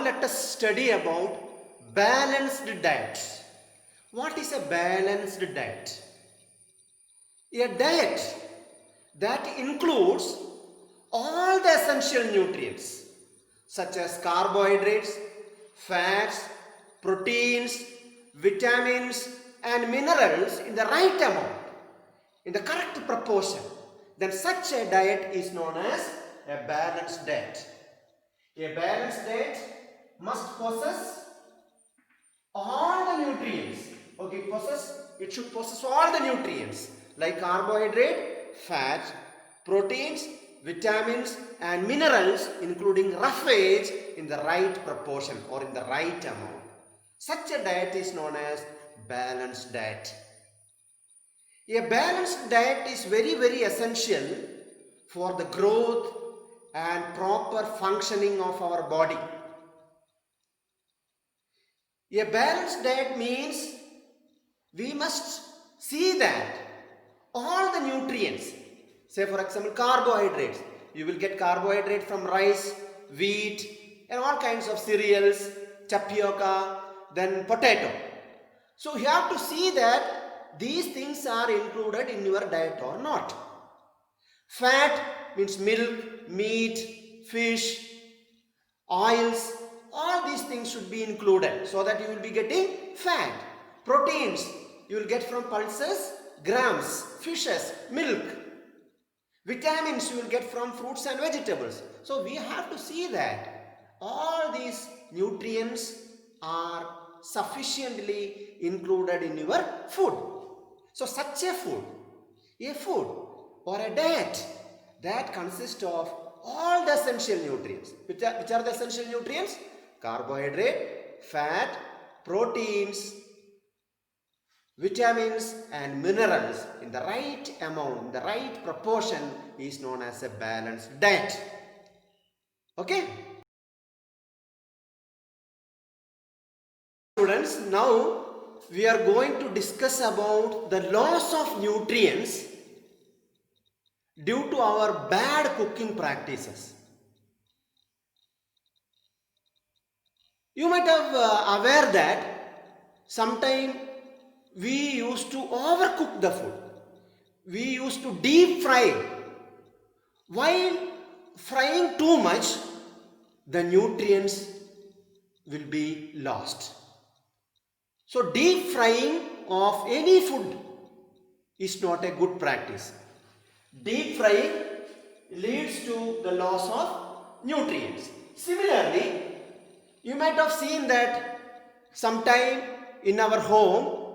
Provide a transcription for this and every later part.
let us study about balanced diet. What is a balanced diet? A diet that includes all the essential nutrients such as carbohydrates, fats, proteins, vitamins and minerals in the right amount, in the correct proportion. Then such a diet is known as a balanced diet. A balanced diet must possess all the nutrients. Okay, it should possess all the nutrients like carbohydrate, fat, proteins, vitamins and minerals including roughage in the right proportion or in the right amount. Such a diet is known as balanced diet. A balanced diet is very essential for the growth and proper functioning of our body. A balanced diet means we must see that all the nutrients, say for example carbohydrates, you will get carbohydrate from rice, wheat and all kinds of cereals, tapioca, then potato. So you have to see that these things are included in your diet or not. Fat means milk, meat, fish, oils, all these things should be included so that you will be getting fat. Proteins you will get from pulses, grams, fishes, milk. Vitamins you will get from fruits and vegetables. So we have to see that all these nutrients are sufficiently included in your food. So such a food or a diet that consists of all the essential nutrients. Which are the essential nutrients? Carbohydrate, fat, proteins, vitamins and minerals in the right amount, in the right proportion is known as a balanced diet. Okay? Students, now we are going to discuss about the loss of nutrients due to our bad cooking practices. You might have aware that sometime we used to overcook the food. We used to deep fry. While frying too much, the nutrients will be lost. So deep frying of any food is not a good practice. Deep frying leads to the loss of nutrients. Similarly, you might have seen that sometime in our home,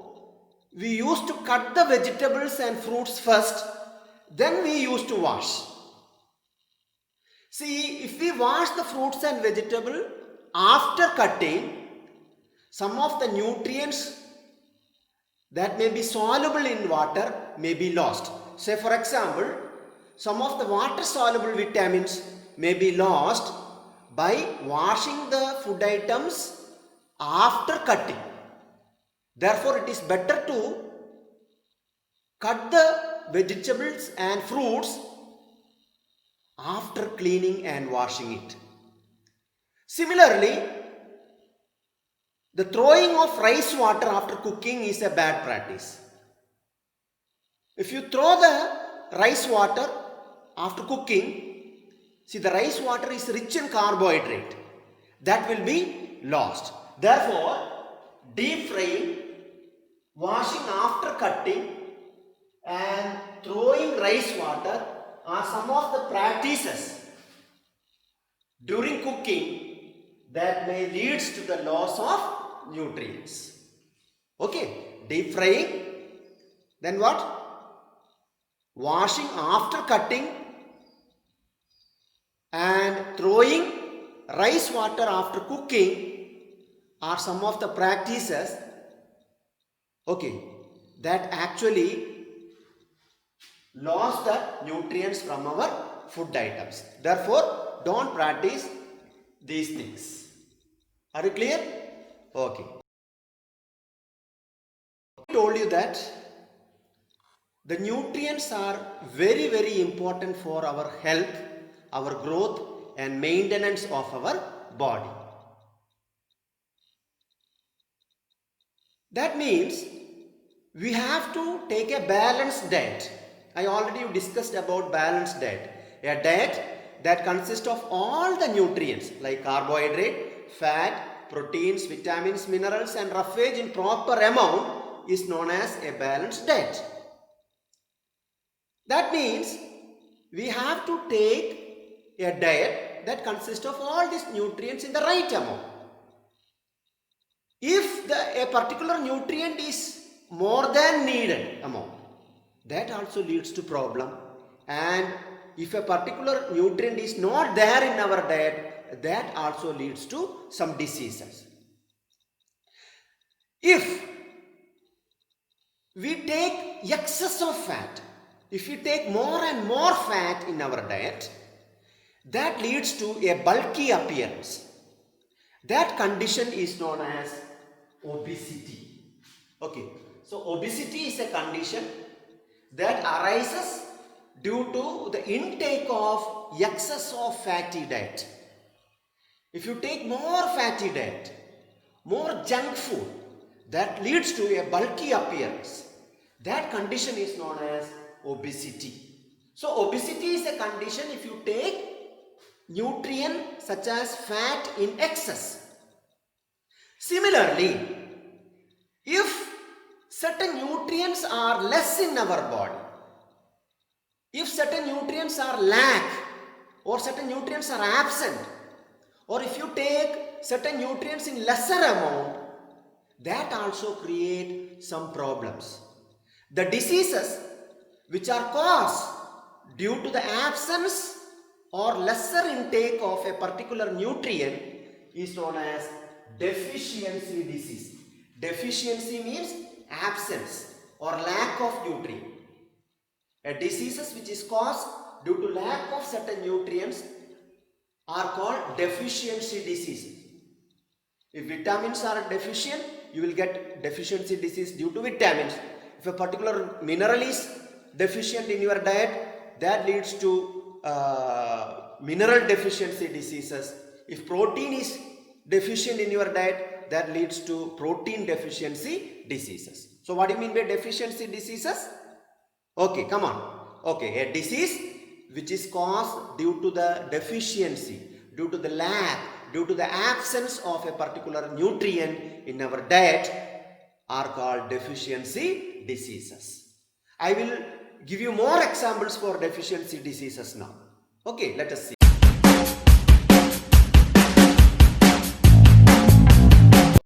we used to cut the vegetables and fruits first, then we used to wash. See, if we wash the fruits and vegetables after cutting, some of the nutrients that may be soluble in water may be lost. Say for example, some of the water soluble vitamins may be lost by washing the food items after cutting. Therefore, it is better to cut the vegetables and fruits after cleaning and washing it. Similarly, the throwing of rice water after cooking is a bad practice. If you throw the rice water after cooking, see the rice water is rich in carbohydrate. That will be lost. Therefore, deep frying, washing after cutting and throwing rice water are some of the practices during cooking that may lead to the loss of nutrients. Okay, deep frying, then what? Washing after cutting and throwing rice water after cooking are some of the practices, okay, that actually lost the nutrients from our food items. Therefore, don't practice these things. Are you clear? Okay. I told you that the nutrients are very important for our health, our growth and maintenance of our body. That means we have to take a balanced diet. I already discussed about balanced diet. A diet that consists of all the nutrients like carbohydrate, fat, proteins, vitamins, minerals and roughage in proper amount is known as a balanced diet. That means we have to take a diet that consists of all these nutrients in the right amount. If a particular nutrient is more than needed amount, that also leads to problem. And if a particular nutrient is not there in our diet, that also leads to some diseases. If we take excess of fat, if we take more and more fat in our diet, that leads to a bulky appearance. That condition is known as obesity. Okay, so obesity is a condition that arises due to the intake of excess of fatty diet. If you take more fatty diet, more junk food, that leads to a bulky appearance. That condition is known as obesity. So obesity is a condition if you take nutrient such as fat in excess. Similarly, if certain nutrients are less in our body, if certain nutrients are lack or certain nutrients are absent, or if you take certain nutrients in lesser amount, that also create some problems. The diseases which are caused due to the absence or lesser intake of a particular nutrient is known as deficiency disease. Deficiency means absence or lack of nutrient. A diseases which is caused due to lack of certain nutrients are called deficiency diseases. If vitamins are deficient, you will get deficiency disease due to vitamins. If a particular mineral is deficient in your diet, that leads to mineral deficiency diseases. If protein is deficient in your diet, that leads to protein deficiency diseases. So what do you mean by deficiency diseases? Okay, come on. Okay, a disease which is caused due to the deficiency, due to the lack, due to the absence of a particular nutrient in our diet are called deficiency diseases. I will give you more examples for deficiency diseases now. Okay, let us see.